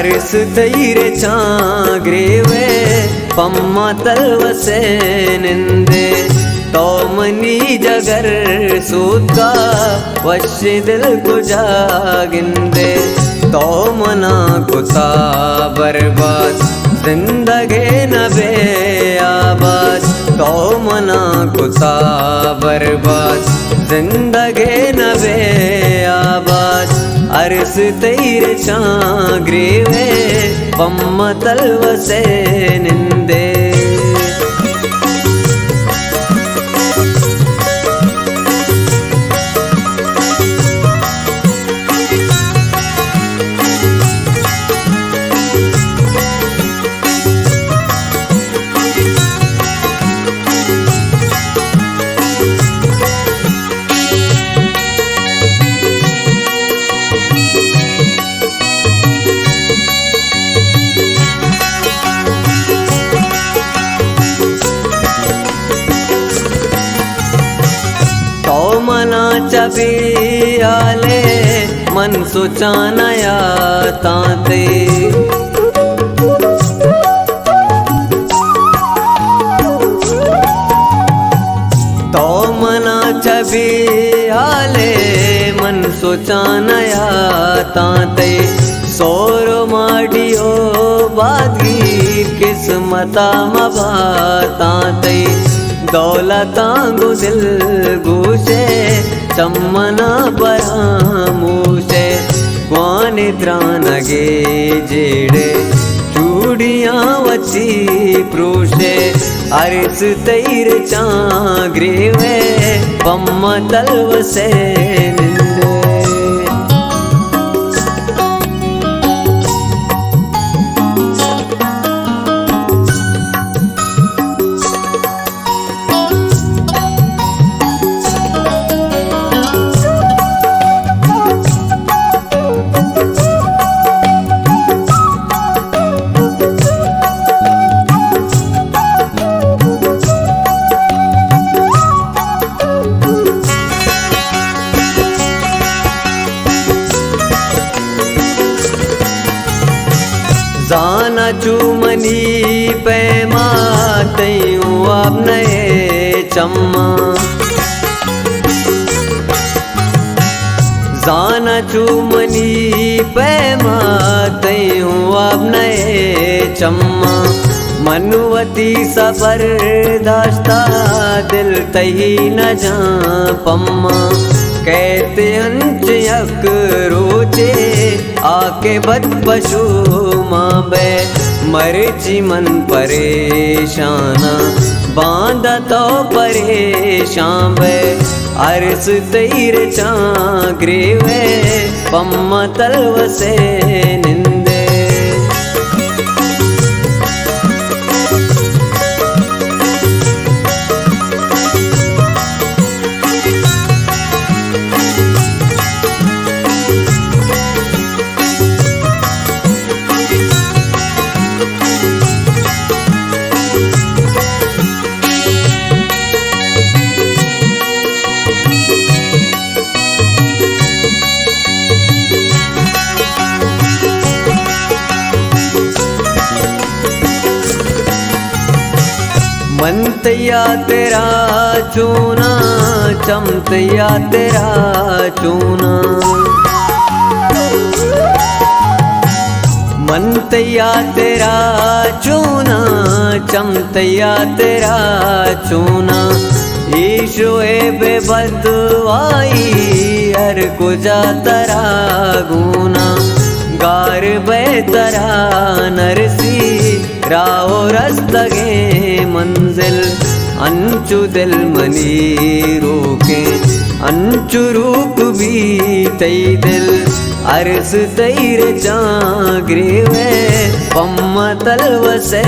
अरस तैरे चाग्रेवे पम्मा तलवसे निंदे तो मनी जगर सूका वश्य दिल को जागिंदे तो मना कुता बर्बाद जिंदगी नबे आबाद तो मना कुता बर्बाद जिंदगी नबे आबाद अरस तैरे चाग्रेवे पम्मा तलवसे निंदे मना चबी आले मन सुचानया ताते तो मना चबी आले मन सुचानया ताते सोरो माडियो बादगी किस्मता मबाताते दौलतांगु दिल गुशे चम्मना परामूशे वाने त्रानगे जेड़े चूड़ियां वची प्रूशे अरस तैर चाग्रेवे पम्मा तलवसे जाना चूमनी पैमा तयूं अब नए चम्मा जाना चूमनी पैमा तयूं अब नए चम्मा मनुवती सबर दाश्ता दिल तही न जा पम्मा कहते अंच यक रोचे आके बद पशु माँ बे मर्जी मन परेशाना बांधा तो परेशान बे अरस तैर चाग्रेवे पम्मा तलवसे निंदे मनतया तेरा चूना चमतया तेरा चूना मनतया तेरा चूना चमतया तेरा चूना ईशोए बेबदवाई हर कुजा तरा गुना गार बेतरा नरसी राहो रस्तगे मंजिल अंचु दिल मनी रोके अंचु रूप भी तई दिल अरस तैर चाग्रेवे पम्मा तलवसे